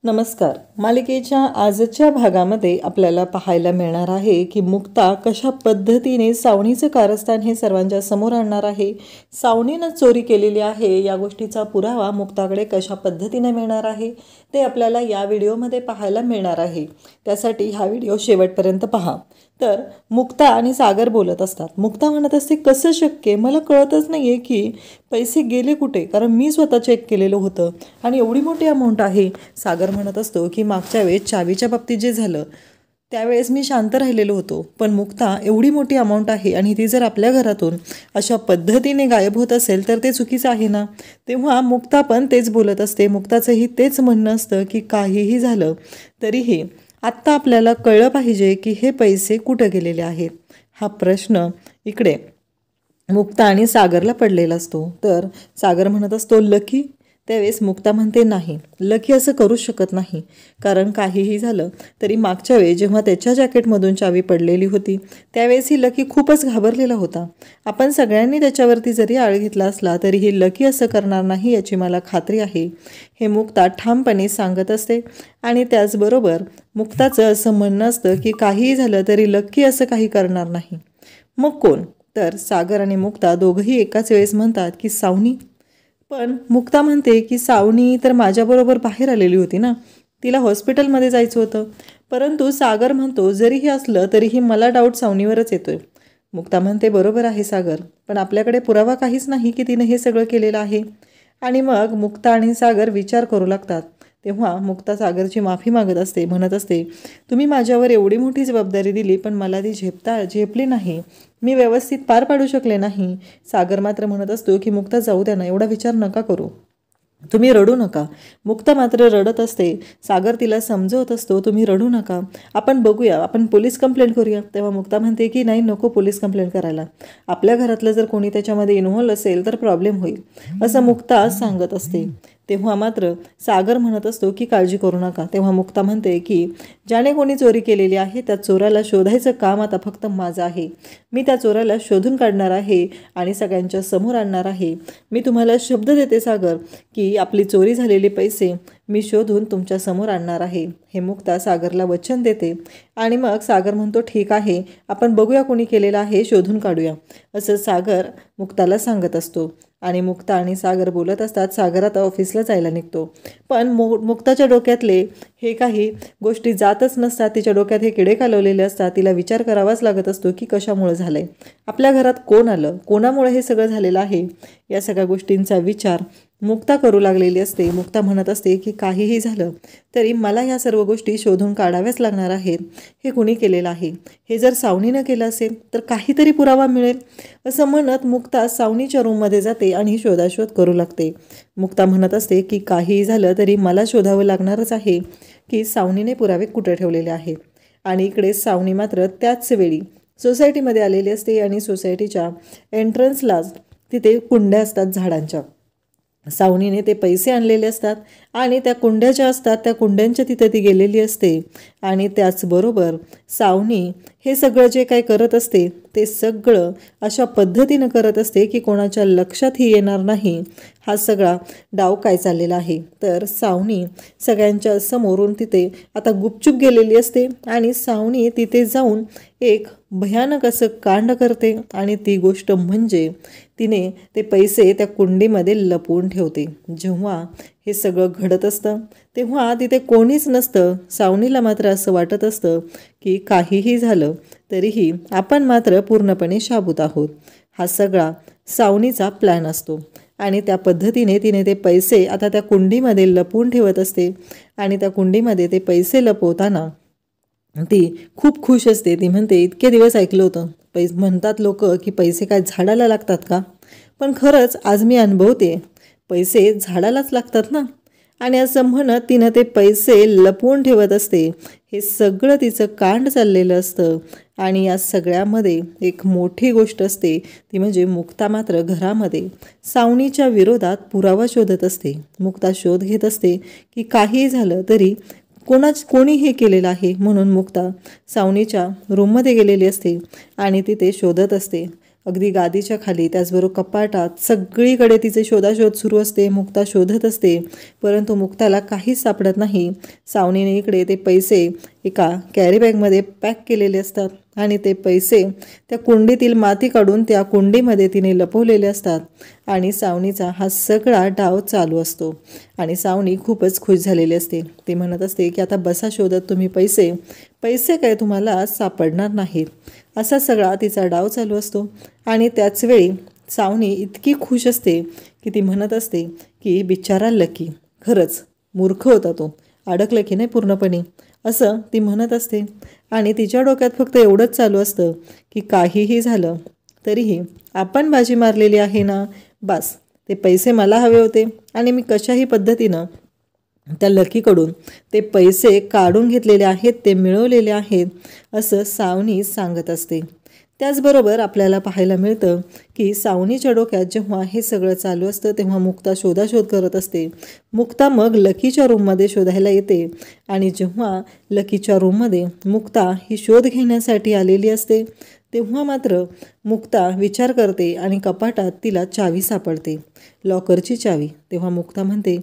नमस्कार. मालिकेच्या आजच्या भागामध्ये आपल्याला पाहायला मिळणार आहे की मुक्ता कशा पद्धतीने सावनीचं कारस्थान हे सर्वांच्या समोर आणणार आहे. सावनीनं चोरी केलेली आहे या गोष्टीचा पुरावा मुक्ताकडे कशा पद्धतीने मिळणार आहे ते आपल्याला या व्हिडिओमध्ये पाहायला मिळणार आहे. त्यासाठी हा व्हिडिओ शेवटपर्यंत पहा. तर मुक्ता आणि सागर बोलत असतात. मुक्ता म्हणत असते, कसं शक्य, मला कळतच नाही आहे की पैसे गेले कुठे, कारण मी स्वतः चेक केलेलं होतं आणि एवढी मोठी अमाऊंट आहे. सागर म्हणत असतो की मागच्या वेळेस चावीच्या बाबतीत जे झालं त्यावेळेस मी शांत राहिलेलो होतो, पण मुक्ता एवढी मोठी अमाऊंट आहे आणि ती जर आपल्या घरातून अशा पद्धतीने गायब होत असेल तर ते चुकीचं आहे ना. तेव्हा मुक्ता पण तेच बोलत असते. मुक्ताचंही तेच म्हणणं असतं की काहीही झालं तरीही आत्ता आपल्याला कळलं पाहिजे की हे पैसे कुठं गेलेले आहेत. हा प्रश्न इकडे मुक्ता आणि सागरला पडलेला असतो. तर सागर म्हणत असतो लकी. त्यावेळेस मुक्ता म्हणते नाही, लकी असं करू शकत नाही, कारण काहीही झालं तरी मागच्या वेळी जेव्हा त्याच्या जॅकेटमधून चावी पडलेली होती त्यावेळेस ही लकी खूपच घाबरलेला होता. आपण सगळ्यांनी त्याच्यावरती जरी आळ घेतला असला तरीही लकी असं करणार नाही याची मला खात्री आहे, हे मुक्ता ठामपणे सांगत असते. आणि त्याचबरोबर मुक्ताचं असं म्हणणं असतं की काहीही झालं तरी लकी असं काही करणार नाही. मग कोण? तर सागर आणि मुक्ता दोघंही एकाच वेळेस म्हणतात की सावनी. पण मुक्ता म्हणते की सावनी तर माझ्याबरोबर बाहेर आलेली होती ना, तिला हॉस्पिटलमध्ये जायचं होतं. परंतु सागर म्हणतो जरीही असलं तरीही मला डाऊट सावनीवरच येतोय. मुक्ता म्हणते बरोबर आहे सागर, पण आपल्याकडे पुरावा काहीच नाही की तिने हे सगळं केलेलं आहे. आणि मग मुक्ता आणि सागर विचार करू लागतात. तेव्हा मुक्ता सागरची माफी मागत असते. म्हणत असते, तुम्ही माझ्यावर एवढी मोठी जबाबदारी दिली पण मला ती झेपली नाही, मी व्यवस्थित पार पाडू शकले नाही. सागर मात्र म्हणत असतो की मुक्ता जाऊ द्या ना, एवढा विचार नका करू, तुम्ही रडू नका. मुक्ता मात्र रडत असते. सागर तिला समजवत असतो तुम्ही रडू नका, आपण बघूया, आपण पोलीस कंप्लेंट करूया. तेव्हा मुक्ता म्हणते की नाही, नको पोलीस कंप्लेंट करायला, आपल्या घरातलं जर कोणी त्याच्यामध्ये इन्व्हॉल्व असेल तर प्रॉब्लेम होईल, असं मुक्ता सांगत असते. तेव्हा मात्र सागर म्हणत असतो की काळजी करू नका. तेव्हा मुक्ता म्हणते की ज्याने कोणी चोरी केलेली आहे त्या चोराला शोधायचं काम आता फक्त माझं आहे. मी त्या चोराला शोधून काढणार आहे आणि सगळ्यांच्या समोर आणणार आहे. मी तुम्हाला शब्द देते सागर की आपली चोरी झालेले पैसे मी शोधून तुमच्या समोर आणणार आहे, हे मुक्ता सागरला वचन देते. आणि मग सागर म्हणतो ठीक आहे, आपण बघूया कोणी केलेलं आहे, शोधून काढूया, असं सागर मुक्ताला सांगत असतो. आणि मुक्ता आणि सागर बोलत असतात. सागर आता ऑफिसला जायला निघतो, पण मुक्ताच्या डोक्यातले हे काही गोष्टी जातच नसतात. तिच्या डोक्यात हे किडे कालवलेले असतात. तिला विचार करावाच लागत असतो की कशामुळे झालंय, आपल्या घरात कोण आलं, कोणामुळे हे सगळं झालेलं आहे, या सगळ्या गोष्टींचा विचार मुक्ता करू लागलेली असते. मुक्ता म्हणत असते की काहीही झालं तरी मला या सर्व गोष्टी शोधून काढाव्याच लागणार आहेत. हे कुणी केलेलं आहे, हे जर सावनीनं केलं असेल तर काहीतरी पुरावा मिळेल, असं म्हणत मुक्ता सावनीच्या रूममध्ये जाते आणि शोधाशोध करू लागते. मुक्ता म्हणत असते की काहीही झालं तरी मला शोधावं लागणारच आहे की सावनीने पुरावे कुठे ठेवलेले आहेत. आणि इकडे सावनी मात्र त्याच वेळी सोसायटीमध्ये आलेली असते आणि सोसायटीच्या एंट्रन्सलाच तिथे कुंड्या असतात झाडांच्या. सावनीने ते पैसे आणलेले असतात आणि त्या कुंड्या ज्या असतात त्या कुंड्यांच्या तिथे ती गेलेली असते. आणि त्याचबरोबर सावनी हे सगळं जे काही करत असते ते सगळं अशा पद्धतीनं करत असते की कोणाच्या लक्षातही येणार नाही हा सगळा डाव काय चाललेला आहे. तर सावनी सगळ्यांच्या समोरून तिथे आता गुपचूप गेलेली असते आणि सावनी तिथे जाऊन एक भयानक असं कांड करते. आणि ती गोष्ट म्हणजे तिने ते पैसे त्या कुंडीमध्ये लपवून ठेवते. जेव्हा हे सगळं घडत असतं तेव्हा तिथे कोणीच नसतं. सावनीला मात्र असं वाटत असतं की काहीही झालं तरीही आपण मात्र पूर्णपणे शाबूत आहोत. हा सगळा सावनीचा प्लॅन असतो आणि त्या पद्धतीने तिने ते पैसे आता त्या कुंडीमध्ये लपवून ठेवत असते. आणि त्या कुंडीमध्ये ते पैसे लपवताना ती खूप खुश असते. ती म्हणते इतके दिवस ऐकलं होतं, म्हणतात लोक की पैसे काय झाडाला लागतात का, पण खरंच आज मी अनुभवते पैसे झाडालाच लागतात ना. आणि असं म्हणत तिनं ते पैसे लपवून ठेवत असते. हे सगळं तिचं कांड चाललेलं असतं. आणि या सगळ्यामध्ये एक मोठी गोष्ट असते ती म्हणजे मुक्ता मात्र घरामध्ये सावनीच्या विरोधात पुरावा शोधत असते. मुक्ता शोध घेत असते की काहीही झालं तरी कोणी हे केलेलं आहे, म्हणून मुक्ता सावनीच्या रूममध्ये गेलेली असते आणि तिथे शोधत असते. अगदी गादीच्या खाली, त्याचबरोबर कपाटात, सगळीकडे तिचे शोधाशोध सुरू असते. मुक्ता शोधत असते, परंतु मुक्ताला काहीच सापडत नाही. सावनीने इकडे ते पैसे एका कॅरीबॅगमध्ये पॅक केलेले असतात आणि ते पैसे त्या कुंडीतील माती काढून त्या कुंडीमध्ये तिने लपवलेले असतात आणि सावनीचा हा सगळा डाव चालू असतो. आणि सावनी खूपच खुश झालेली असते. ती म्हणत असते की आता बसा शोधत तुम्ही पैसे काय तुम्हाला सापडणार नाहीत. असा सगळा तिचा डाव चालू असतो. आणि त्याचवेळी सावनी इतकी खुश असते की ती म्हणत असते की बिचारा लकी, खरंच मूर्ख होता तो, अडकलं की नाही पूर्णपणे, असं ती म्हणत असते. आणि तिच्या डोक्यात फक्त एवढंच चालू असतं की काहीही झालं तरीही आपण बाजी मारलेली आहे ना, बस ते पैसे मला हवे होते आणि मी कशाही पद्धतीनं त्या लकीकडून ते पैसे काढून घेतलेले आहेत, ते मिळवलेले आहेत, असं सावनी सांगत असते. त्याचबरोबर आपल्याला पाहायला मिळतं की सावनीच्या डोक्यात जेव्हा हे सगळं चालू असतं तेव्हा मुक्ता शोधाशोध करत असते. मुक्ता मग लकीच्या रूममध्ये शोधायला येते आणि जेव्हा लकीच्या रूममध्ये मुक्ता ही शोध घेण्यासाठी आलेली असते तेव्हा मात्र मुक्ता विचार करते आणि कपाटात तिला चावी सापडते, लॉकरची चावी. तेव्हा मुक्ता म्हणते,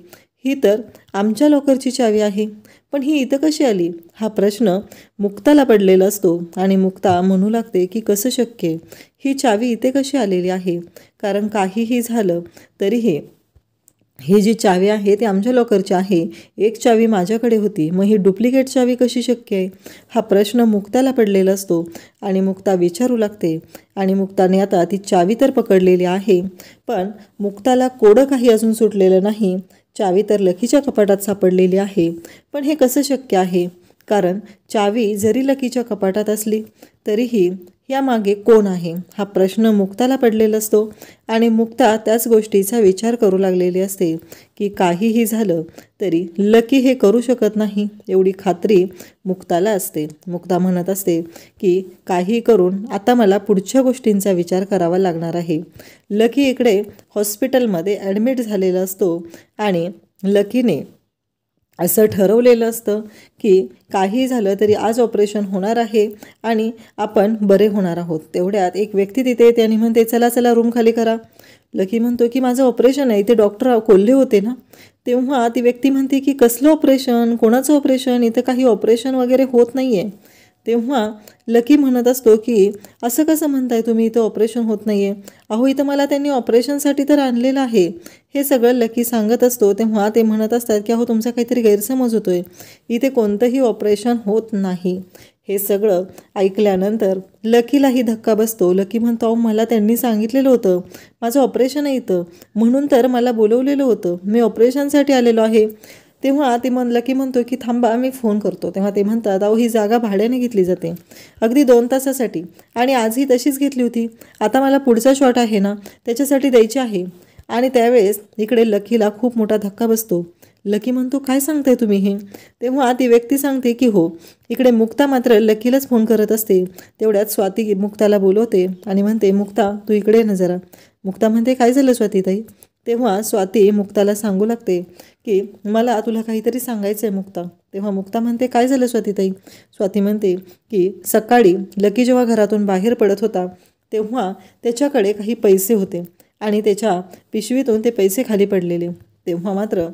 ही तर आमच्या लॉकरची चावी आहे, पण ही इथं कशी आली, हा प्रश्न मुक्ताला पडलेला असतो. आणि मुक्ता म्हणू लागते की कसं शक्य, ही चावी इथे कशी आलेली आहे, कारण काहीही झालं तरीही ही जी चावी आहे ती आमच्या लॉकरची आहे, एक चावी माझ्याकडे होती, मग ही डुप्लिकेट चावी कशी शक्य आहे, हा प्रश्न मुक्ताला पडलेला असतो. आणि मुक्ता विचारू लागते. आणि मुक्ताने आता ती चावी तर पकडलेली आहे, पण मुक्ताला कोडं काही अजून सुटलेलं नाही. चावी तर लकीच्या कपाटात सापडलेली आहे, पण हे कसं शक्य आहे, कारण चावी जरी लकीच्या कपाटात असली तरीही यामागे कोण आहे, हा प्रश्न मुक्ताला पडलेला असतो. आणि मुक्ता त्याच गोष्टीचा विचार करू लागलेली असते की काहीही झालं तरी लकी हे करू शकत नाही, एवढी खात्री मुक्ताला असते. मुक्ता म्हणत असते की काही करून आता मला पुढच्या गोष्टींचा विचार करावा लागणार आहे. लकी इकडे हॉस्पिटलमध्ये ॲडमिट झालेला असतो आणि लकीने असं ठरवलेलं असतं की काही झालं तरी आज ऑपरेशन होणार आहे आणि आपण बरे होणार आहोत. तेवढ्यात एक व्यक्ती तिथे येते आणि म्हणते, चला चला रूम खाली करा. लकी म्हणतो की माझं ऑपरेशन आहे, ते डॉक्टर कोल्हे होते ना. तेव्हा ती व्यक्ती म्हणते की कसलं ऑपरेशन, कोणाचं ऑपरेशन, इथं काही ऑपरेशन वगैरे होत नाही आहे. तेव्हा लकी म्हणत असतो की असं कसं म्हणताय तुम्ही, इथं ऑपरेशन होत नाही आहे, अहो इथं मला त्यांनी ऑपरेशनसाठी तर आणलेलं आहे, हे सगळं लकी सांगत असतो. तेव्हा ते म्हणत असतात की अहो तुमचा काहीतरी गैरसमज होतो आहे, इथे कोणतंही ऑपरेशन होत नाही. हे सगळं ऐकल्यानंतर लकीलाही धक्का बसतो. लकी म्हणतो, अहो मला त्यांनी सांगितलेलं होतं माझं ऑपरेशन आहे इथं, म्हणून तर मला बोलवलेलं होतं, मी ऑपरेशनसाठी आलेलो आहे. तेव्हा ती लकी म्हणतो की थांबा मी फोन करतो. तेव्हा ते म्हणतात, अहो ही जागा भाड्याने घेतली जाते अगदी 2 तासासाठी आणि आजही तशीच घेतली होती, आता मला पुढचा शॉट आहे ना त्याच्यासाठी द्यायची आहे. आणि त्यावेळेस इकडे लकीला खूप मोठा धक्का बसतो. लकी म्हणतो, काय सांगताय तुम्ही हे. तेव्हा ती व्यक्ती सांगते की हो. इकडे मुक्ता मात्र लकीलाच फोन करत असते. तेवढ्यात स्वाती मुक्ताला बोलवते आणि म्हणते, मुक्ता तू इकडे ना जरा. मुक्ता म्हणते, काय झालं स्वातीताई. तेव्हा स्वाती मुक्ताला सांगू लागते की मला तुला काहीतरी सांगायचं आहे मुक्ता. तेव्हा मुक्ता म्हणते, काय झालं स्वातीताई. स्वाती म्हणते की सकाळी लकी जेव्हा घरातून बाहेर पडत होता तेव्हा त्याच्याकडे काही पैसे होते आणि त्याच्या पिशवीतून ते पैसे खाली पडलेले. तेव्हा मात्र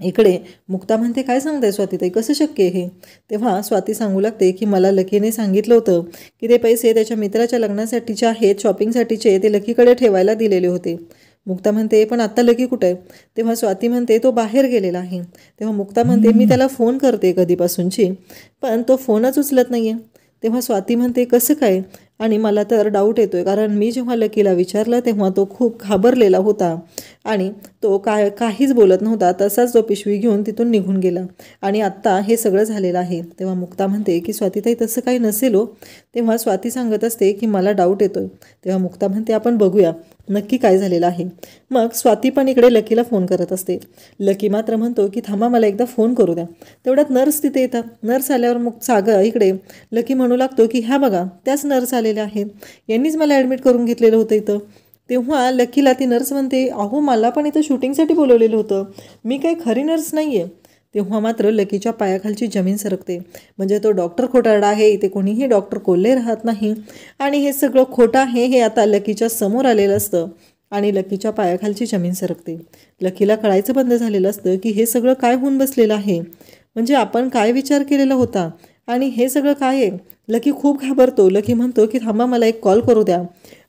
इकडे मुक्ता म्हणते, काय सांगताय स्वातीताई, कसं शक्य आहे हे. तेव्हा स्वाती सांगू लागते की मला लकीने सांगितलं होतं की ते पैसे त्याच्या मित्राच्या लग्नासाठीचे आहेत, शॉपिंगसाठीचे, ते लकीकडे ठेवायला दिलेले होते. मुक्ता म्हणते, पण आत्ता लकी कुठं आहे. तेव्हा स्वाती म्हणते, तो बाहेर गेलेला आहे. तेव्हा मुक्ता म्हणते, मी त्याला फोन करते कधीपासूनची, पण तो फोनच उचलत नाही आहे. तेव्हा स्वाती म्हणते, कसं काय. आणि मला तर डाऊट येतो आहे, कारण मी जेव्हा लकीला विचारलं तेव्हा तो खूप घाबरलेला होता आणि तो काहीच बोलत नव्हता. तसाच तो पिशवी घेऊन तिथून निघून गेला आणि आत्ता हे सगळं झालेलं आहे. तेव्हा मुक्ता म्हणते की स्वातीताई तसं काही नसेल हो. तेव्हा स्वाती सांगत असते की मला डाऊट येतो आहे. तेव्हा मुक्ता म्हणते, आपण बघूया नक्की काय झालेलं आहे. मग स्वाती पण इकडे लकीला फोन करत असते. लकी मात्र म्हणतो की थांबा मला एकदा फोन करू द्या. तेवढ्यात नर्स तिथे येतात. नर्स आल्यावर मग इकडे लकी म्हणू लागतो की ह्या बघा त्याच नर्स आलेल्या आहेत, यांनीच मला ॲडमिट करून घेतलेलं होतं इथं. तेव्हा लकीला ती नर्स म्हणते, अहो मला पण इथं शूटिंगसाठी बोलवलेलं होतं, मी काही खरी नर्स नाही आहे. तेव्हा मात्र लकीच्या पायाखालची जमीन सरकते. म्हणजे तो डॉक्टर खोटारडा आहे, इथे कोणीही डॉक्टर कोल्हे राहत नाही आणि हे सगळं खोटं आहे हे आता लकीच्या समोर आलेलं असतं आणि लकीच्या पायाखालची जमीन सरकते. लकीला कळायचं बंद झालेलं असतं की हे सगळं काय होऊन बसलेलं आहे. म्हणजे आपण काय विचार केलेला होता आणि हे सगळं काय आहे. लकी खूप घाबरतो. लकी म्हणतो की थांबा, मला एक कॉल करू द्या.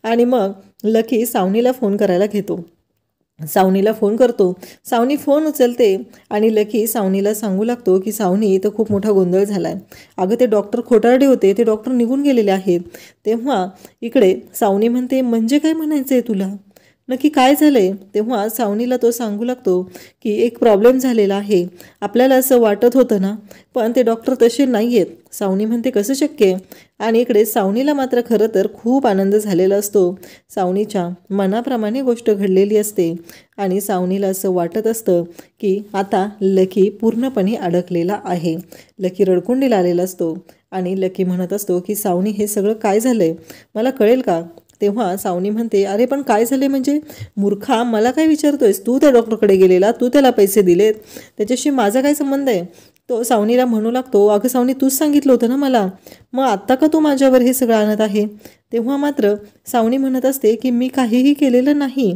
आणि मग लकी सावनीला फोन करायला घेतो. सावनीला फोन करतो. सावनी फोन उचलते आणि लकी सावनीला सांगू लागतो की सावनी, इथं खूप मोठा गोंधळ झाला आहे. अगं ते डॉक्टर खोटारडे होते, ते डॉक्टर निघून गेलेले आहेत. तेव्हा इकडे सावनी म्हणते, म्हणजे काय म्हणायचं आहे तुला, नक्की काय झालं आहे. तेव्हा सावनीला तो सांगू लागतो की एक प्रॉब्लेम झालेला आहे. आपल्याला असं वाटत होतं ना, पण ते डॉक्टर तसे नाही आहेत. सावनी म्हणते, कसं शक्य आहे. आणि इकडे सावनीला मात्र खरं तर खूप आनंद झालेला असतो. सावनीच्या मनाप्रमाणे गोष्ट घडलेली असते आणि सावनीला असं वाटत असतं की आता लकी पूर्णपणे अडकलेला आहे. लकी रडकुंडीला आलेला असतो आणि लकी म्हणत असतो की सावनी, हे सगळं काय झालं आहे, मला कळेल का. तेव्हा सावनी म्हणते, अरे पण काय झाले म्हणजे, मूर्खा, मला काय विचारतोयस, तू त्या डॉक्टरकडे गेलेला, तू त्याला पैसे दिलेत, त्याच्याशी माझा काय संबंध आहे. तो सावनीला म्हणू लागतो, अगं सावनी, तूच सांगितलं होतं ना मला, मग आत्ता का तू माझ्यावर हे सगळं आणत आहे. तेव्हा मात्र सावनी म्हणत असते की मी काहीही केलेलं नाही,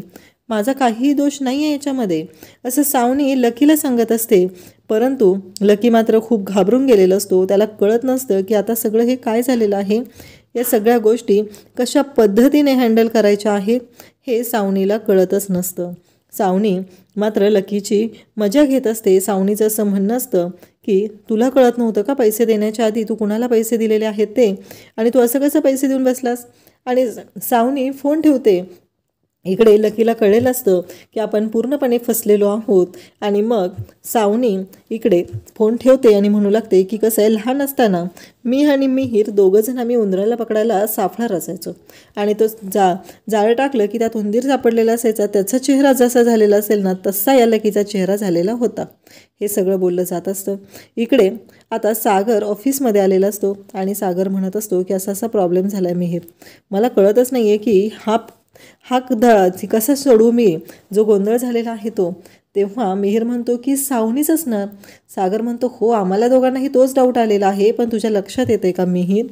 माझा काहीही दोष नाही आहे याच्यामध्ये, असं सावनी लकीला सांगत असते. परंतु लकी मात्र खूप घाबरून गेलेला असतो. त्याला कळत नसतं की आता सगळं हे काय झालेलं आहे. या सगळ्या गोष्टी कशा पद्धतीने हँडल करायच्या आहेत हे सावनीला कळतच नसतं. सावनी मात्र लकीची मजा घेत असते. सावनीचं असं म्हणणं असतं की तुला कळत नव्हतं का पैसे देण्याच्या आधी तू कुणाला पैसे दिलेले आहेत ते, आणि तू असं कसं पैसे देऊन बसलास. आणि सावनी फोन ठेवते. इकडे लकीला कळेल असतं की आपण पूर्णपणे फसलेलो आहोत. आणि मग सावनी इकडे फोन ठेवते आणि म्हणू लागते की कसं आहे, लहान असताना मी आणि मिहीर दोघंजण आम्ही उंदराला पकडायला साफळा रचायचो आणि तो जाळं टाकलं की त्यात उंदीर सापडलेला असायचा. त्याचा चेहरा जसा झालेला असेल ना, तसा या लकीचा चेहरा झालेला होता. हे सगळं बोललं जात असतं. इकडे आता सागर ऑफिसमध्ये आलेला असतो आणि सागर म्हणत असतो की असा असा प्रॉब्लेम झाला आहे मिहीर, मला कळतच नाही आहे की हा कसा सोडू मी, जो गोंधळ झालेला आहे तो. तेव्हा मिहीर म्हणतो की सावनीच असणार. सागर म्हणतो, हो, आम्हाला दोघांनाही तोच डाऊट आलेला आहे, पण तुझ्या लक्षात येते का मिहीर,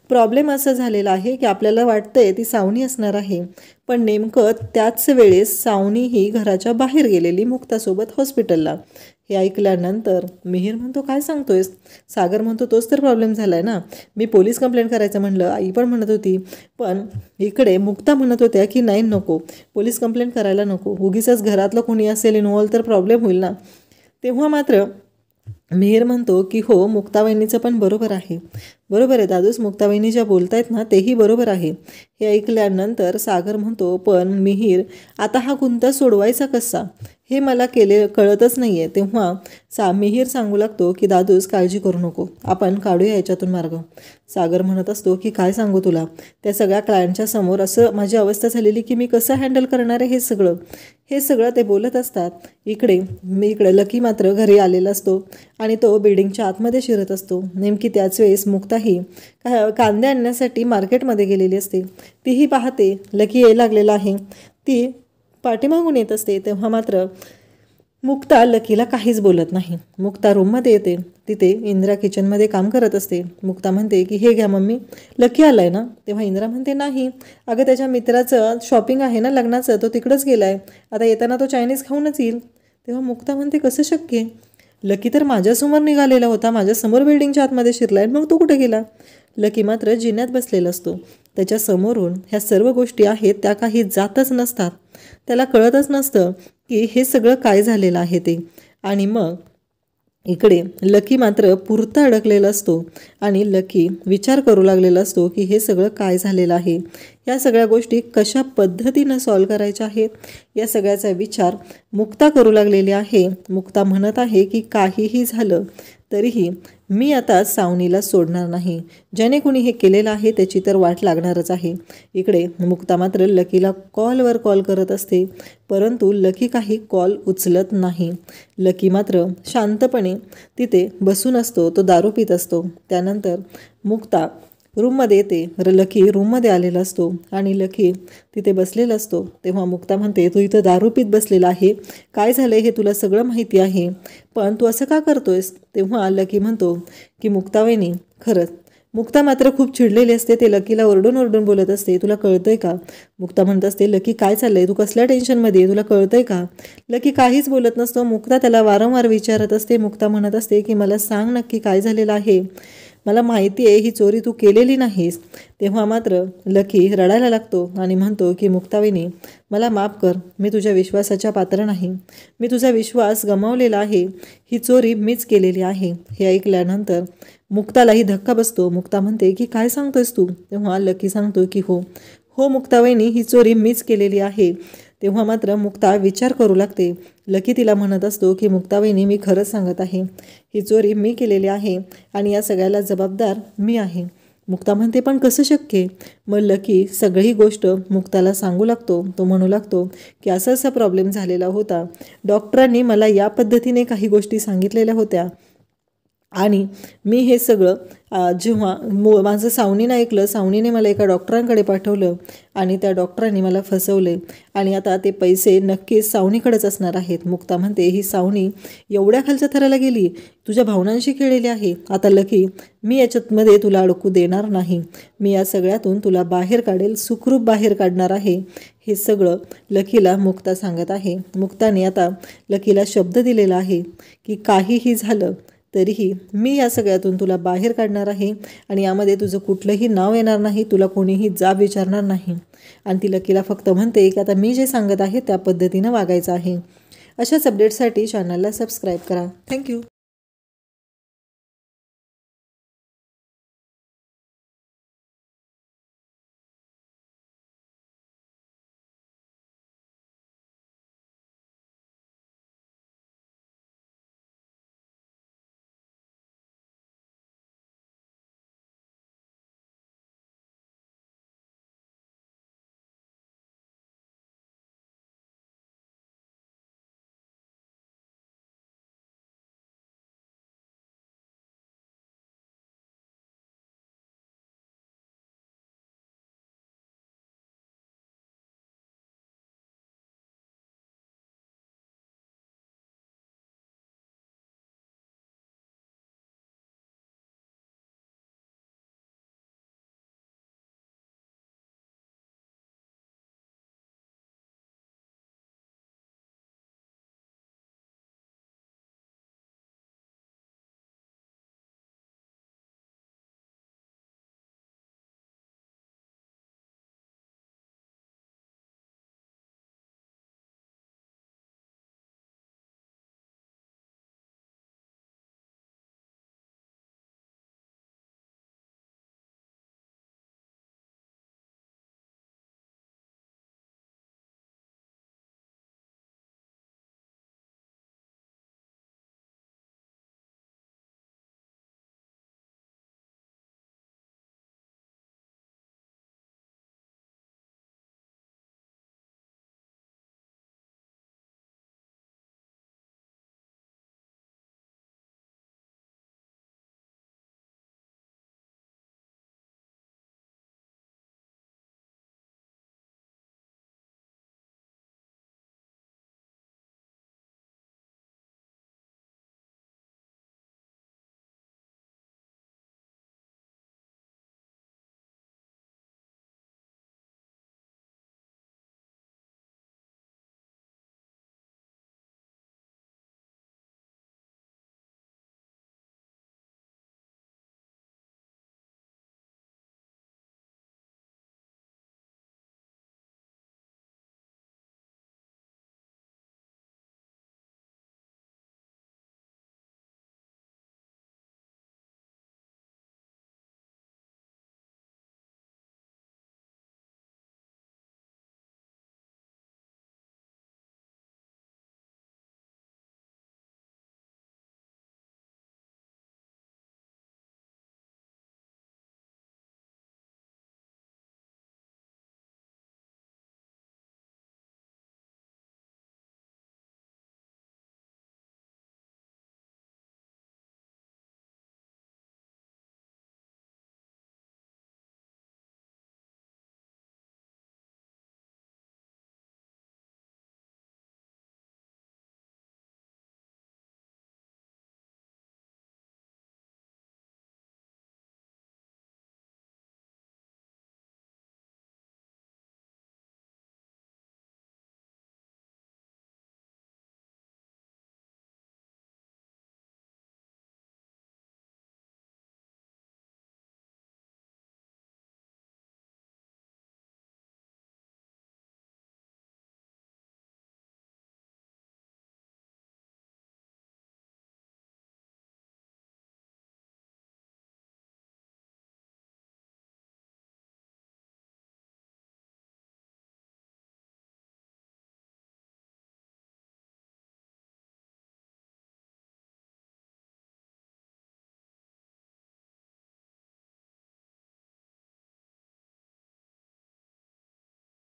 प्रॉब्लेम असं झालेला आहे की आपल्याला वाटतंय ती सावनी असणार आहे, पण नेमकं त्याच वेळेस सावनी ही घराच्या बाहेर गेलेली मुक्तासोबत हॉस्पिटलला. हे ऐकल्यानंतर मिहीर म्हणतो, काय सांगतोयस. सागर म्हणतो, तोच तर प्रॉब्लेम झाला आहे ना, मी पोलीस कंप्लेंट करायचं म्हणलं, आई पण म्हणत होती, पण इकडे मुक्ता म्हणत होत्या की नाही, नको, पोलीस कंप्लेंट करायला नको, उगीचच घरातलं कोणी असेल इन्व्हॉल्व तर प्रॉब्लेम होईल ना. तेव्हा मात्र मिहीर म्हणतो की हो, मुक्तावहिनीचं पण बरोबर आहे, बरोबर आहे दादूस, मुक्तावहिनी ज्या बोलत आहेत ना तेही बरोबर आहे. हे ऐकल्यानंतर सागर म्हणतो, पण मिहीर, आता हा गुंता सोडवायचा कसा हे मला कळतच नाही आहे. तेव्हा मिहीर सांगू लागतो की दादूस, काळजी करू नको, आपण काढूया याच्यातून मार्ग. सागर म्हणत असतो की काय सांगू तुला, त्या सगळ्या क्लायंटच्या समोर असं माझी अवस्था झालेली की मी कसं हँडल करणार आहे हे सगळं ते बोलत असतात. इकडे लकी मात्र घरी आलेला असतो आणि तो बिल्डिंगच्या आतमध्ये शिरत असतो. नेमकी त्याच वेळेस मुक्ताही कांदे आणण्यासाठी मार्केटमध्ये गेलेली असते. तीही पाहते लकी यायला लागलेला आहे. ती पाठीमागून येत असते. तेव्हा मात्र मुक्ता लकीला काहीच बोलत नाही. मुक्ता रूममध्ये येते. तिथे इंदिरा किचनमध्ये काम करत असते. मुक्ता म्हणते की हे घ्या मम्मी, लकी आलाय ना. तेव्हा इंदिरा म्हणते, नाही अगं, त्याच्या मित्राचं शॉपिंग आहे ना लग्नाचं, तो तिकडंच गेला आहे, आता येताना तो चायनीज खाऊनच येईल. तेव्हा मुक्ता म्हणते, कसं शक्य आहे, लकी तर माझ्यासमोर निघालेला होता, माझ्यासमोर बिल्डिंगच्या आतमध्ये शिरलाय, मग तो कुठे गेला. लकी मात्र जिन्यात बसलेला असतो. त्याच्या समोरून ह्या सर्व गोष्टी आहेत त्या काही जातच नसतात. त्याला कळतच नसतं की हे सगळं काय झालेलं आहे ते. आणि मग इकडे लकी मात्र पुरता अडकलेला असतो आणि लकी विचार करू लागलेला असतो की हे सगळं काय झालेलं आहे, या सगळ्या गोष्टी कशा पद्धतीनं सॉल्व करायच्या आहेत, या सगळ्याचा विचार मुक्ता करू लागलेली आहे. मुक्ता म्हणत आहे की काहीही झालं तरीही मी आता सावनीला सोडणार नाही, ज्याने कुणी हे केलेलं आहे त्याची तर वाट लागणारच आहे. इकडे मुक्ता मात्र लकीला कॉलवर कॉल करत असते, परंतु लकी काही कॉल उचलत नाही. लकी मात्र शांतपणे तिथे बसून असतो. तो दारू पित असतो. त्यानंतर मुक्ता रूममध्ये येते. लकी रूममध्ये आलेला असतो आणि लकी तिथे बसलेला असतो. तेव्हा मुक्ता म्हणते, तू इथं दारू पीत बसलेला आहे, काय झालं हे तुला सगळं माहिती आहे, पण तू असं का करतोयस? तेव्हा लकी म्हणतो की मुक्ता वहिनी खरंच. मुक्ता मात्र खूप चिडलेली असते. ते लकीला ओरडून ओरडून बोलत असते, तुला कळतंय का? मुक्ता म्हणत असते, लकी काय चाललंय, तू कसल्या टेन्शनमध्ये, तुला कळतंय का? लकी काहीच बोलत नसतो. मुक्ता त्याला वारंवार विचारत असते. मुक्ता म्हणत असते की मला सांग नक्की काय झालेलं आहे, मला माहिती आहे ही चोरी तू केलेली नाहीस. तेव्हा मात्र लकी रडायला लागतो आणि म्हणतो की मुक्तावहिनी मला माफ कर, मी तुझ्या विश्वासाच्या पात्र नाही, मी तुझा विश्वास गमावलेला आहे, ही चोरी मीच केलेली आहे. हे ऐकल्यानंतर मुक्तालाही धक्का बसतो. मुक्ता म्हणते की काय सांगतोयस तू? तेव्हा लकी सांगतो की हो हो मुक्तावहिनी, ही चोरी मीच केलेली आहे. तेव्हा मात्र मुक्ता विचार करू लागते. लकी तिला म्हणत असतो की मुक्तावहिनी मी खरंच सांगत आहे, ही चोरी मी केलेली आहे आणि या सगळ्याला जबाबदार मी आहे. मुक्ता म्हणते पण कसं शक्य? मग लकी सगळी गोष्ट मुक्ताला सांगू लागतो. तो म्हणू लागतो की असा प्रॉब्लेम झालेला होता, डॉक्टरांनी मला या पद्धतीने काही गोष्टी सांगितलेल्या होत्या आणि मी हे सगळं जेव्हा माझं सावनीनं ऐकलं, सावनीने मला एका डॉक्टरांकडे पाठवलं आणि त्या डॉक्टरांनी मला फसवले आणि आता ते पैसे नक्कीच सावनीकडेच असणार आहेत. मुक्ता म्हणते ही सावनी एवढ्या खालच्या थराला गेली, तुझ्या भावनांशी खेळलेली आहे. आता लकी मी याच्यामध्ये तुला अडकू देणार नाही, मी या सगळ्यातून तुला बाहेर काढेल, सुखरूप बाहेर काढणार आहे. हे सगळं लकीला मुक्ता सांगत आहे. मुक्ताने आता लकीला शब्द दिलेला आहे की काहीही झालं तरीही मी या सगळ्यातून तुला बाहेर काढणार आहे आणि यामध्ये तुझं कुठलंही नाव येणार नाही, तुला कोणीही जाब विचारणार नाही. आणि ती लकीला फक्त म्हणते की आता मी जे सांगत आहे त्या पद्धतीनं वागायचं आहे. अशाच अपडेटसाठी चॅनलला सबस्क्राईब करा. थँक्यू.